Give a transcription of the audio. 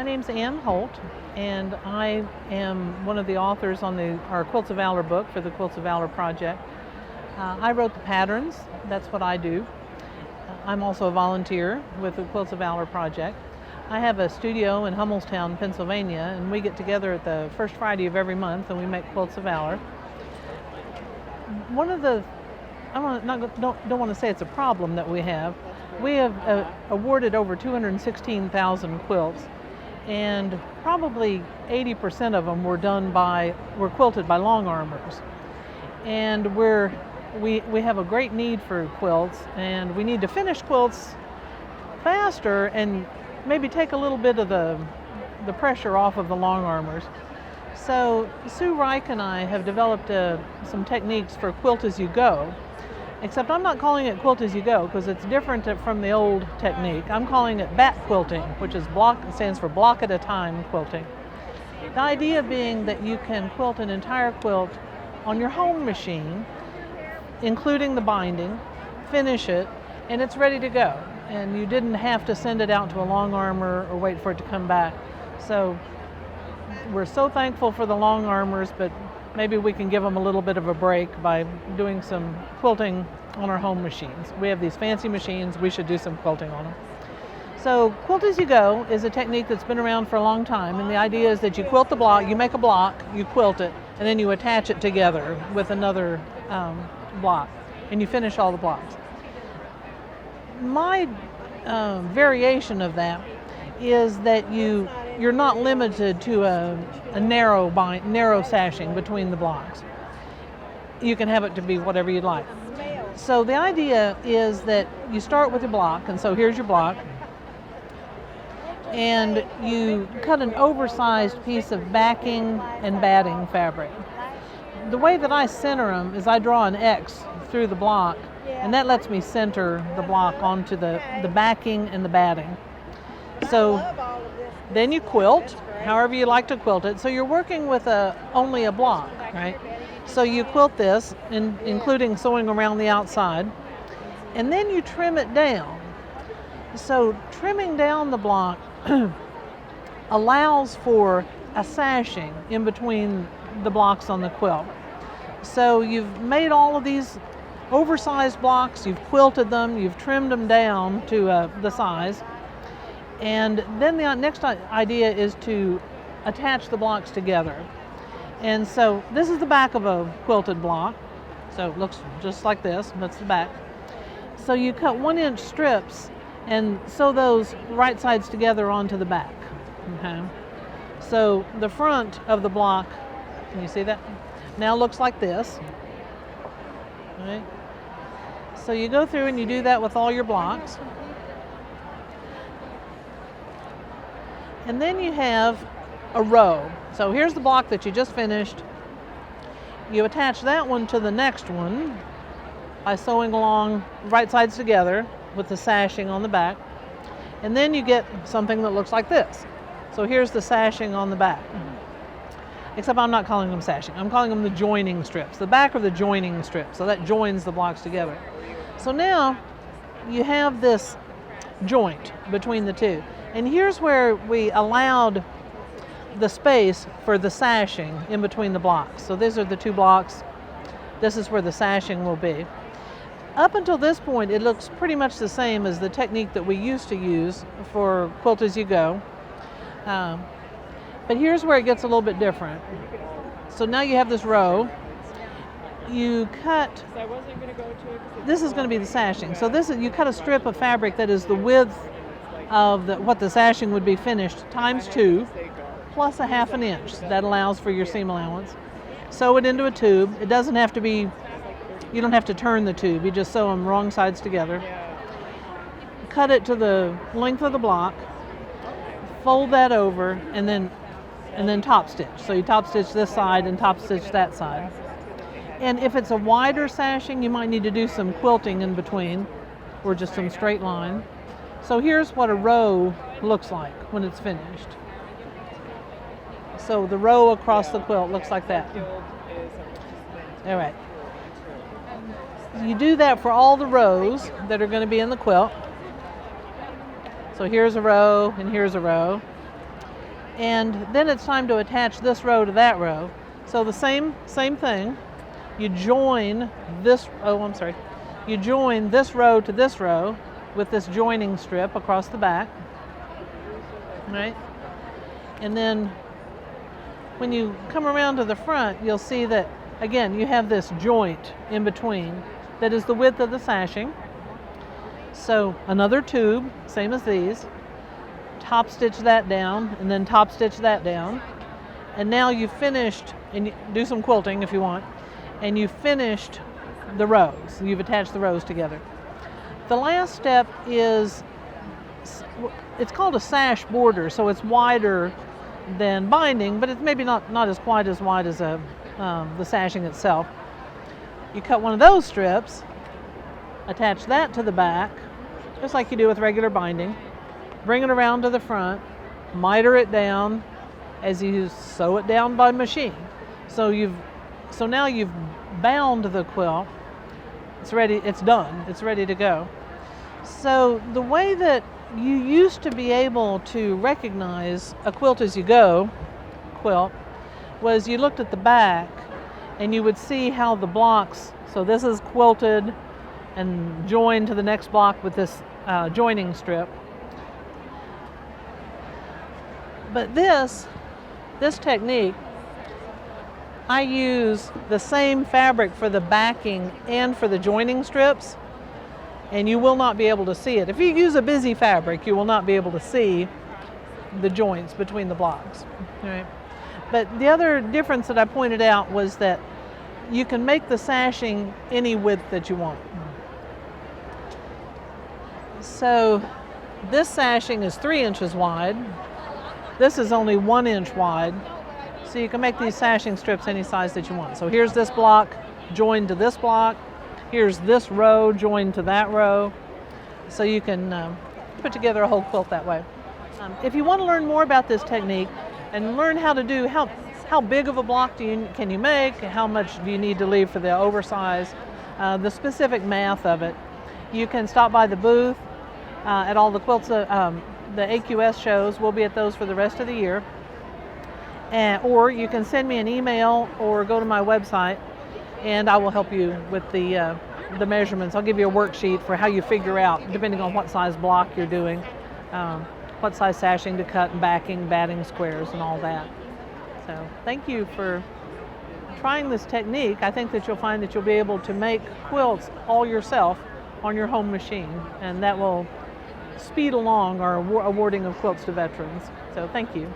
My name's Holte, and I am one of the authors on our Quilts of Valor book for the Quilts of Valor project. I wrote the patterns. That's what I do. I'm also a volunteer with the Quilts of Valor project. I have a studio in Hummelstown, Pennsylvania, and we get together at the first Friday of every month and we make Quilts of Valor. One of the, don't want to say it's a problem that we have awarded over 216,000 quilts, and probably 80% of them were quilted by long armers. And we have a great need for quilts, and we need to finish quilts faster and maybe take a little bit of the pressure off of the long armers. So Sue Reich and I have developed some techniques for quilt as you go, except I'm not calling it quilt as you go because it's different from the old technique. I'm calling it BATT Quilting, which stands for block at a time quilting. The idea being that you can quilt an entire quilt on your home machine, including the binding, finish it, and it's ready to go. And you didn't have to send it out to a long armor or wait for it to come back. So we're so thankful for the long armors, but maybe we can give them a little bit of a break by doing some quilting on our home machines. We have these fancy machines, we should do some quilting on them. So quilt as you go is a technique that's been around for a long time, and the idea is that you quilt the block, you make a block, you quilt it, and then you attach it together with another block, and you finish all the blocks. My variation of that is that you're not limited to a narrow sashing between the blocks. You can have it to be whatever you'd like. So the idea is that you start with your block, and so here's your block, and you cut an oversized piece of backing and batting fabric. The way that I center them is I draw an X through the block, and that lets me center the block onto the backing and the batting. So then you quilt, however you like to quilt it. So you're working with only a block, right? So you quilt this, including sewing around the outside, and then you trim it down. So trimming down the block allows for a sashing in between the blocks on the quilt. So you've made all of these oversized blocks, you've quilted them, you've trimmed them down to the size, and then the next idea is to attach the blocks together. And so this is the back of a quilted block, so it looks just like this. That's the back. So you cut 1-inch strips and sew those right sides together onto the back. Okay. So the front of the block, can you see that? Now looks like this. Okay. So you go through and you do that with all your blocks. And then you have a row. So here's the block that you just finished. You attach that one to the next one by sewing along right sides together with the sashing on the back. And then you get something that looks like this. So here's the sashing on the back. Except I'm not calling them sashing. I'm calling them the joining strips. The back are the joining strips. So that joins the blocks together. So now you have this joint between the two. And here's where we allowed the space for the sashing in between the blocks. So these are the two blocks. This is where the sashing will be. Up until this point, it looks pretty much the same as the technique that we used to use for Quilt as you go. But here's where it gets a little bit different. So now you have this row. You cut, this is going to be the sashing. So you cut a strip of fabric that is the width of what the sashing would be finished times 2 plus a 1/2 inch. That allows for your seam allowance. Sew it into a tube. It doesn't have to be, you don't have to turn the tube. You just sew them wrong sides together. Cut it to the length of the block. Fold that over and then top stitch. So you top stitch this side and top stitch that side. And if it's a wider sashing, you might need to do some quilting in between or just some straight line. So here's what a row looks like when it's finished. So the row across the quilt looks like that. All right. You do that for all the rows that are going to be in the quilt. So here's a row and here's a row. And then it's time to attach this row to that row. So the same thing. You join this, you join this row to this row with this joining strip across the back, right? And then when you come around to the front, you'll see that, again, you have this joint in between that is the width of the sashing. So another tube, same as these, top stitch that down and then top stitch that down. And now you've finished, and you do some quilting if you want, and you've finished the rows. You've attached the rows together. The last step is, it's called a sash border, so it's wider than binding, but it's maybe not as quite as wide as the sashing itself. You cut one of those strips, attach that to the back, just like you do with regular binding, bring it around to the front, miter it down as you sew it down by machine. So now you've bound the quilt. It's ready, it's done, it's ready to go. So the way that you used to be able to recognize a quilt as you go quilt was you looked at the back and you would see how the blocks, so this is quilted and joined to the next block with this joining strip. But this technique, I use the same fabric for the backing and for the joining strips, and you will not be able to see it. If you use a busy fabric, you will not be able to see the joints between the blocks. Right? But the other difference that I pointed out was that you can make the sashing any width that you want. So this sashing is 3 inches wide. This is only 1 inch wide. So you can make these sashing strips any size that you want. So here's this block joined to this block. Here's this row joined to that row. So you can put together a whole quilt that way. If you want to learn more about this technique and learn how to do, how big of a block can you make, how much do you need to leave for the oversize, the specific math of it, you can stop by the booth at all the quilts, the AQS shows. We'll be at those for the rest of the year. Or you can send me an email or go to my website and I will help you with the measurements. I'll give you a worksheet for how you figure out, depending on what size block you're doing, what size sashing to cut and backing, batting squares and all that. So thank you for trying this technique. I think that you'll find that you'll be able to make quilts all yourself on your home machine, and that will speed along our awarding of quilts to veterans. So thank you.